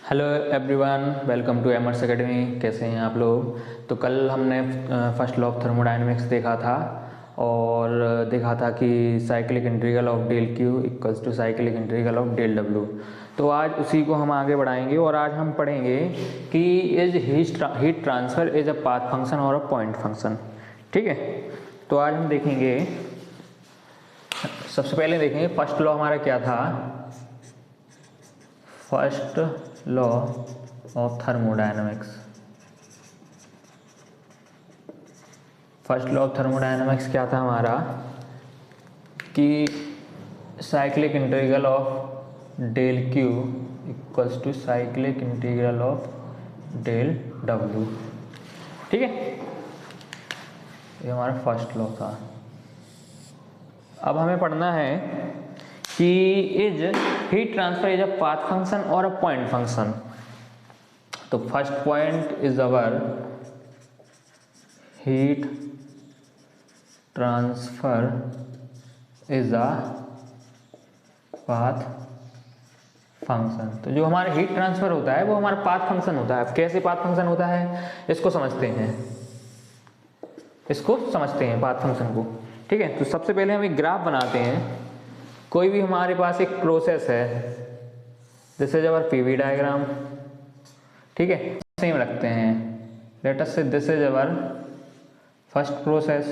Hello everyone, welcome to एमर्स academy. कैसे हैं आप लोग। तो कल हमने फर्स्ट लॉ ऑफ थर्मोडायनेमिक्स देखा था और देखा था कि cyclic integral of del Q equals to cyclic integral of del W. तो आज उसी को हम आगे बढ़ाएंगे और आज हम पढ़ेंगे कि is heat transfer is a path function और अ पॉइंट फंक्शन। ठीक है, तो आज हम देखेंगे, सबसे पहले देखेंगे फर्स्ट लॉ हमारा क्या था। First law of thermodynamics. First law of thermodynamics क्या था हमारा कि cyclic integral of del Q equals to cyclic integral of del W. ठीक है, ये हमारा फर्स्ट लॉ था। अब हमें पढ़ना है कि is heat transfer is a path function और अ पॉइंट फंक्शन। तो first point is our heat transfer is a path function. तो जो हमारा हीट ट्रांसफर होता है वो हमारा पाथ फंक्शन होता है। अब कैसे पाथ फंक्शन होता है इसको समझते हैं, पाथ फंक्शन को। ठीक है, तो सबसे पहले हम एक ग्राफ बनाते हैं। कोई भी हमारे पास एक प्रोसेस है, this is our PV diagram. ठीक है, सेम रखते हैं। लेट अस से this is our first process,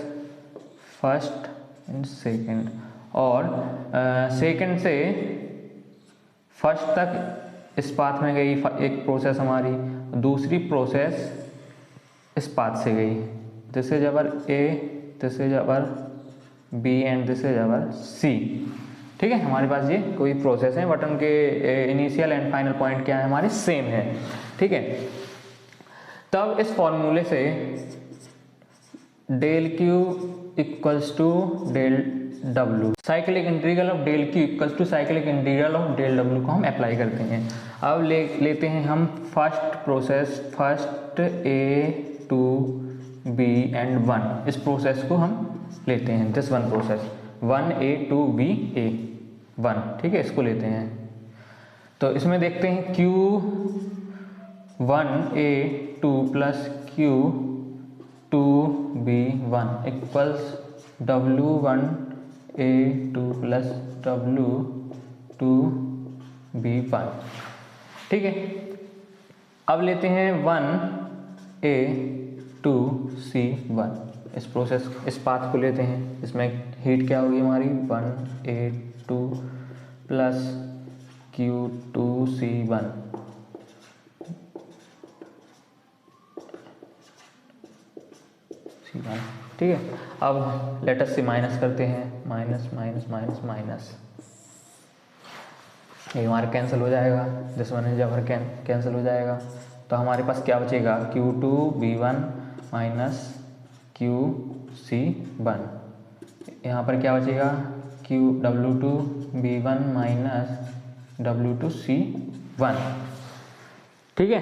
first and second, और सेकंड से फर्स्ट तक इस पाथ में गई एक प्रोसेस हमारी, दूसरी प्रोसेस इस पाथ से गई। This is our A, this is our B and this is our C. ठीक है, हमारे पास ये कोई प्रोसेस है बट उनके इनिशियल एंड फाइनल पॉइंट क्या है, हमारे सेम है। ठीक है, तब इस फॉर्मूले से del Q equals to del W, cyclic integral of del Q equals to cyclic integral of del W को हम अप्लाई करते हैं। अब लेते हैं हम first process, first A to B and one. इस प्रोसेस को हम लेते हैं, this one process, 1A2B A1। ठीक है, इसको लेते हैं। तो इसमें देखते हैं Q1A2 plus Q2B1 equals W1A2 plus W2B1। ठीक है, अब लेते हैं 1A2C1। इस प्रोसेस, इस पाथ को लेते हैं। इसमें हीट क्या होगी हमारी, 1A2 प्लस Q2C1। ठीक है, अब लेट अस से माइनस करते हैं, माइनस माइनस माइनस माइनस, ये हमारा कैंसिल हो जाएगा, this one is our cancel हो जाएगा। तो हमारे पास क्या बचेगा, Q2B1 माइनस QC1। यहाँ पर क्या बचेगा, W2B1 माइनस W2C1। ठीक है,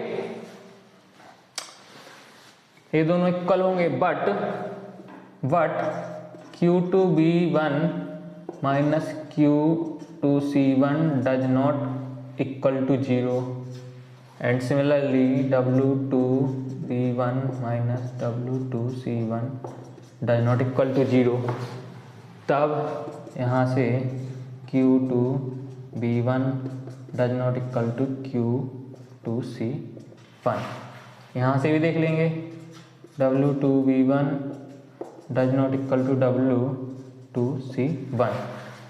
ये दोनों इक्वल होंगे but Q2B1 minus Q2C1 does not equal to 0 and similarly W2B1 minus W2C1 does not equal to 0। तब यहाँ से Q2B1 does not equal to Q2C1। यहाँ से भी देख लेंगे, W2B1 does not equal to W2C1।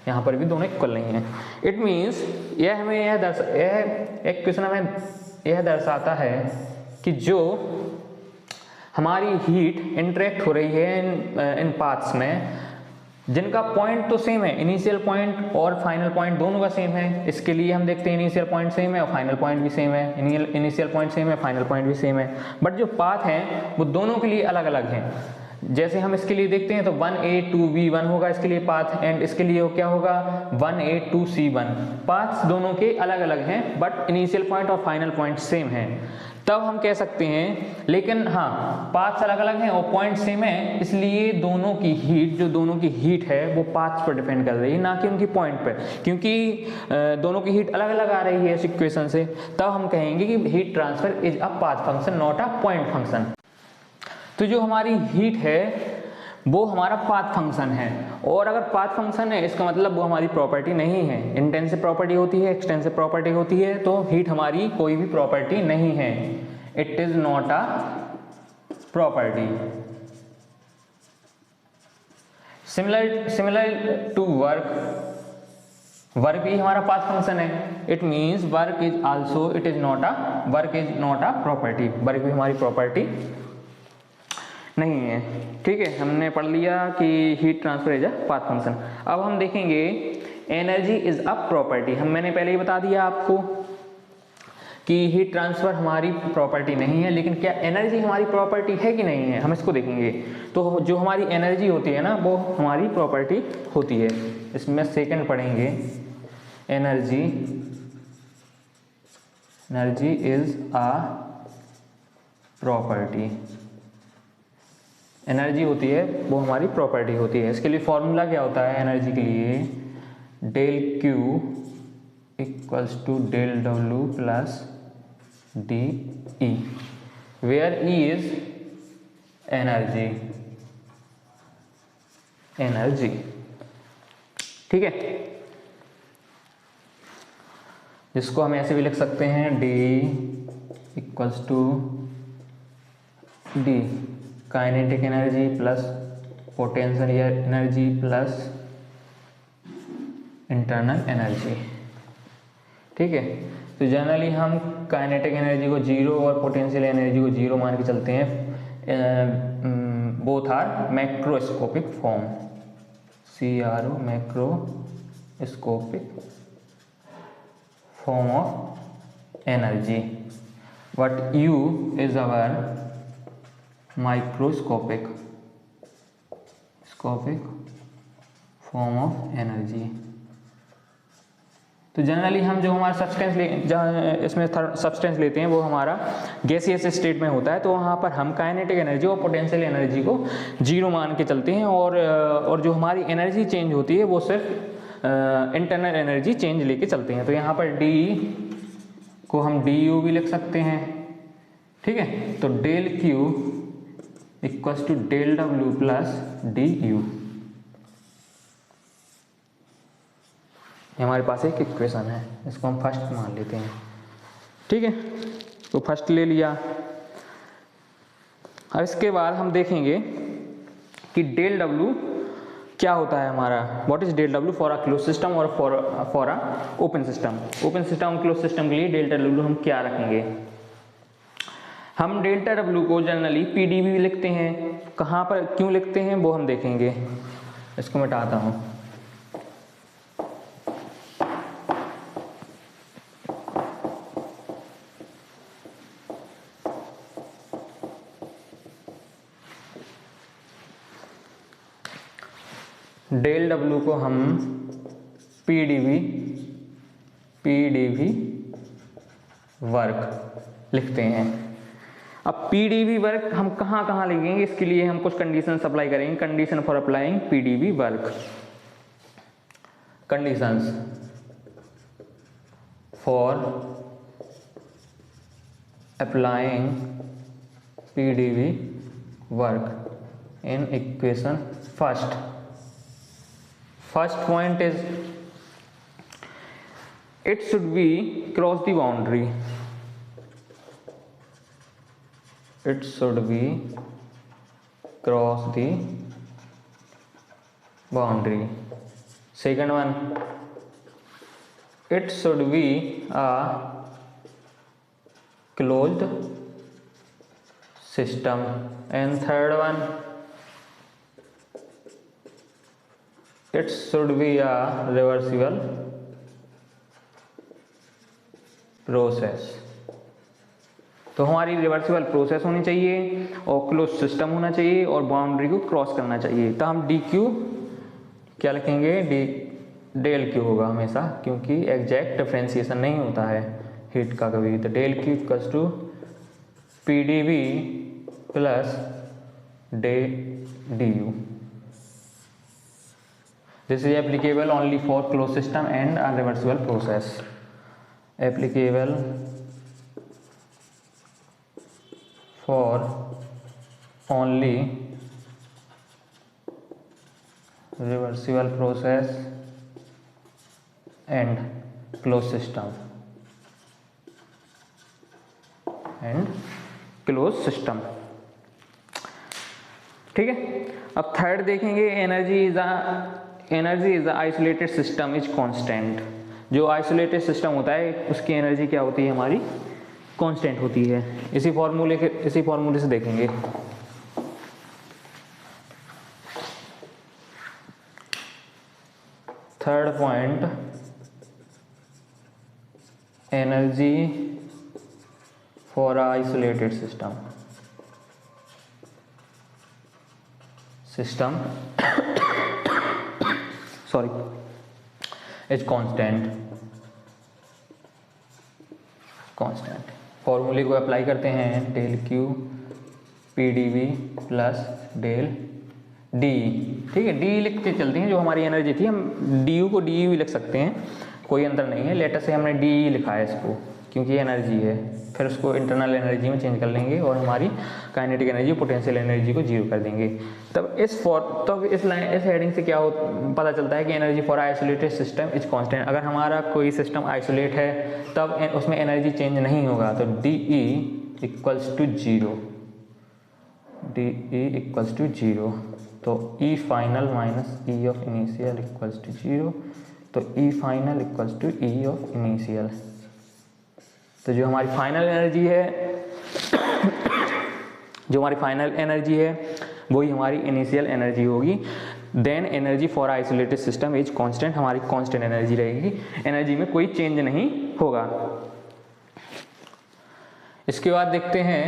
यहाँ पर भी दोनों इक्वल नहीं है। इट मीन्स यह हमें एक क्वेश्चन हमें यह दर्शाता है कि जो हमारी हीट इंटरेक्ट हो रही है इन पाथ्स में, जिनका पॉइंट तो सेम है, इनिशियल पॉइंट और फाइनल पॉइंट दोनों का सेम है। इसके लिए हम देखते हैं इनिशियल पॉइंट सेम है और फाइनल पॉइंट भी सेम है, इनिशियल पॉइंट सेम है, फाइनल पॉइंट भी सेम है, बट जो पाथ हैं वो दोनों के लिए अलग अलग हैं। जैसे हम इसके लिए देखते हैं तो 1A2B1 होगा इसके लिए पाथ, एंड इसके लिए क्या होगा 1A2C1। पाथ्स दोनों के अलग अलग हैं बट इनिशियल पॉइंट और फाइनल पॉइंट सेम हैं। तब हम कह सकते हैं, लेकिन हाँ पाथ्स अलग अलग हैं और पॉइंट सेम है, इसलिए दोनों की हीट है वो पाथ्स पर डिपेंड कर रही है, ना कि उनकी पॉइंट पर, क्योंकि दोनों की हीट अलग अलग आ रही है इस इक्वेशन से। तब हम कहेंगे कि heat transfer is a path function not a point function. तो जो हमारी हीट है वो हमारा पाथ फंक्शन है, और अगर पाथ फंक्शन है इसका मतलब वो हमारी प्रॉपर्टी नहीं है। इंटेंसिव प्रॉपर्टी होती है, एक्सटेंसिव प्रॉपर्टी होती है, तो हीट हमारी कोई भी प्रॉपर्टी नहीं है, it is not a property. Similar to work, work भी हमारा पाथ फंक्शन है, it means work is also it is not a property, work भी हमारी प्रॉपर्टी नहीं है। ठीक है, हमने पढ़ लिया कि heat transfer is a path function. अब हम देखेंगे एनर्जी इज अ प्रॉपर्टी। मैंने पहले ही बता दिया आपको कि हीट ट्रांसफर हमारी प्रॉपर्टी नहीं है, लेकिन क्या एनर्जी हमारी प्रॉपर्टी है कि नहीं है, हम इसको देखेंगे। तो जो हमारी एनर्जी होती है ना वो हमारी प्रॉपर्टी होती है। इसमें सेकंड पढ़ेंगे, energy is a property. Energy होती है वो हमारी प्रॉपर्टी होती है। इसके लिए फॉर्मूला क्या होता है एनर्जी के लिए, del Q equals to del W plus D E, where E is energy. ठीक है, जिसको हम ऐसे भी लिख सकते हैं, D equals to D kinetic energy plus potential energy plus internal energy. ठीक है, तो जनरली हम काइनेटिक एनर्जी को जीरो और पोटेंशियल एनर्जी को जीरो मान के चलते हैं। Both are macroscopic form, CRO macroscopic form of energy, but U is our microscopic form of energy. तो जनरली हम जो हमारा इसमें सब्सटेंस लेते हैं वो हमारा गैसियस स्टेट में होता है, तो वहाँ पर हम काइनेटिक एनर्जी और पोटेंशियल एनर्जी को जीरो मान के चलते हैं, और जो हमारी एनर्जी चेंज होती है वो सिर्फ इंटरनल एनर्जी चेंज लेके चलते हैं। तो यहाँ पर डी को हम DU भी लिख सकते हैं। ठीक है, तो del Q equals to del W plus D U, हमारे पास एक इक्वेशन है, इसको हम फर्स्ट मान लेते हैं। ठीक है, तो फर्स्ट ले लिया। अब इसके बाद हम देखेंगे कि डेल डब्ल्यू क्या होता है हमारा, what is del W for a close system और for a open system. Open system close system के लिए डेल्टा डब्ल्यू हम क्या रखेंगे। हम डेल्टा डब्ल्यू को जनरली PdV लिखते हैं, कहाँ पर क्यों लिखते हैं वो हम देखेंगे। इसको मिटाता हूँ। डेल डब्ल्यू को हम PdV वर्क लिखते हैं। अब PdV वर्क हम कहाँ कहाँ लिखेंगे, इसके लिए हम कुछ कंडीशन अप्लाई करेंगे। Condition for applying PdV work, conditions for applying PdV work in equation first point is it should be cross the boundary, it should be cross the boundary. Second one, it should be a closed system. And third one, it should be a reversible process. तो हमारी reversible process होनी चाहिए और close system होना चाहिए और boundary को cross करना चाहिए। तो हम डी क्यू क्या लिखेंगे, डेल क्यू होगा हमेशा, क्योंकि एग्जैक्ट डिफरेंशिएशन नहीं होता है हीट का कभी। तो del Q equals to PdV plus du. This is applicable only for closed system and irreversible process. Applicable for only reversible process and closed system ठीक है। अब थर्ड देखेंगे, energy is the isolated system is constant. जो isolated system होता है उसकी energy क्या होती है, हमारी कांस्टेंट होती है। इसी फॉर्मूले से देखेंगे। Third point, energy for isolated system is constant. फॉर्मूले को अप्लाई करते हैं, del Q PdV plus del D. ठीक है, डी लिखते चलते हैं, जो हमारी एनर्जी थी हम डी को डी भी लिख सकते हैं, कोई अंतर नहीं है। लेटर से हमने डी लिखा है इसको क्योंकि एनर्जी है, फिर उसको इंटरनल एनर्जी में चेंज कर लेंगे और हमारी काइनेटिक एनर्जी पोटेंशियल एनर्जी को जीरो कर देंगे। तब इस हेडिंग से क्या पता चलता है कि energy for isolated system is constant. अगर हमारा कोई सिस्टम आइसोलेट है तब उसमें एनर्जी चेंज नहीं होगा, तो DE इक्वल्स टू जीरो। तो E final minus E of initial equals to zero. तो E final equals to E of initial. तो जो हमारी फाइनल एनर्जी है वही हमारी इनिशियल एनर्जी होगी। Then energy for isolated system is constant, हमारी कांस्टेंट एनर्जी रहेगी, एनर्जी में कोई चेंज नहीं होगा। इसके बाद देखते हैं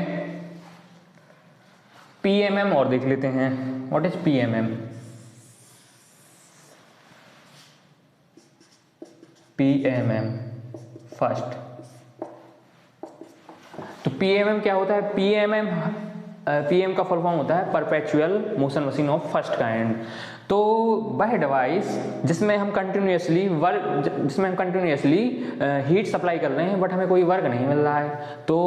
PMM और देख लेते हैं। What is PMM? फर्स्ट, तो PMM क्या होता है? PM का फुल फॉर्म होता है perpetual motion machine of first kind. तो वह डिवाइस जिसमें हम कंटिन्यूसली हीट सप्लाई कर रहे हैं बट हमें कोई वर्क नहीं मिल रहा है, तो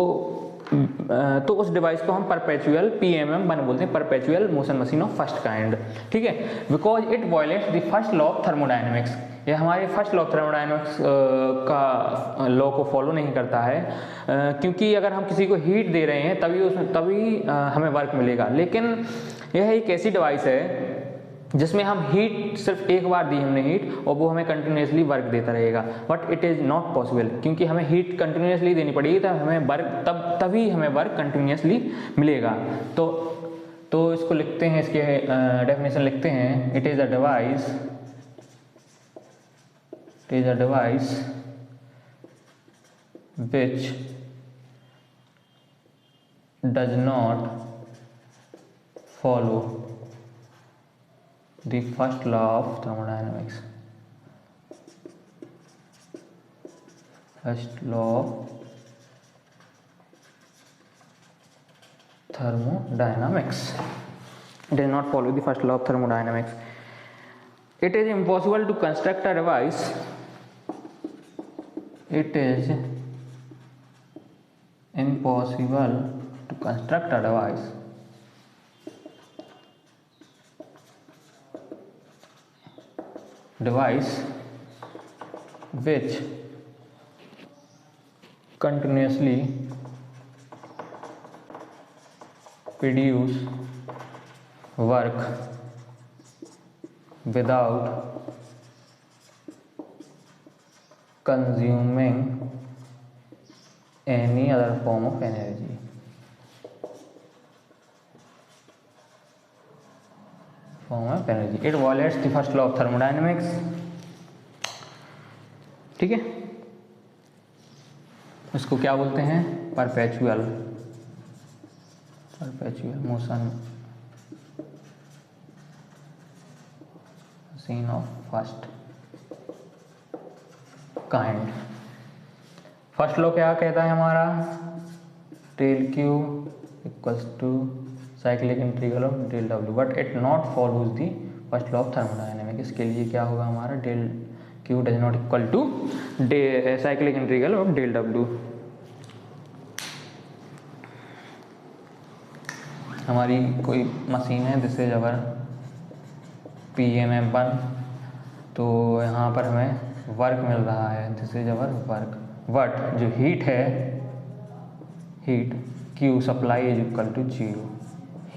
उस डिवाइस को हम परपेचुअल PMM बोलते हैं, perpetual motion machine of first kind. ठीक है, because it violets the first law of thermodynamics. ये हमारे फर्स्ट लॉ ऑफ थर्मोडायनेमिक्स का लॉ को फॉलो नहीं करता है, क्योंकि अगर हम किसी को हीट दे रहे हैं तभी हमें वर्क मिलेगा। लेकिन यह एक ऐसी डिवाइस है जिसमें हम हीट सिर्फ एक बार दी हमने हीट और वो हमें कंटिन्यूसली वर्क देता रहेगा, but it is not possible, क्योंकि हमें हीट कंटिन्यूसली देनी पड़ेगी तब हमें वर्क तभी हमें वर्क कंटिन्यूसली मिलेगा। तो इसको लिखते हैं, इसके डेफिनेशन लिखते हैं। It is a device which does not follow the first law of thermodynamics. First law of thermodynamics. It does not follow the first law of thermodynamics. It is impossible to construct a device. It is impossible to construct a device which continuously produce work without consuming any other form of energy. It violates the first law of thermodynamics. ठीक है, इसको क्या बोलते हैं? Perpetual motion machine of first kind. First law क्या कहता है हमारा? Del Q equals to cyclic integral of del W, but it not follows the first law of thermodynamics. इसके लिए क्या होगा हमारा, del Q does not equal to cyclic integral of del W. हमारी कोई मशीन है दिस इज अवर PMM1, तो यहाँ पर हमें वर्क मिल रहा है, this is our work, but जो हीट है, heat Q supply is equal to 0।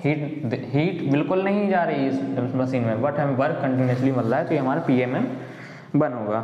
Heat बिल्कुल नहीं जा रही है इस मशीन में, बट हमें वर्क कंटिन्यूसली मिल रहा है, तो ये हमारा PMM1 होगा।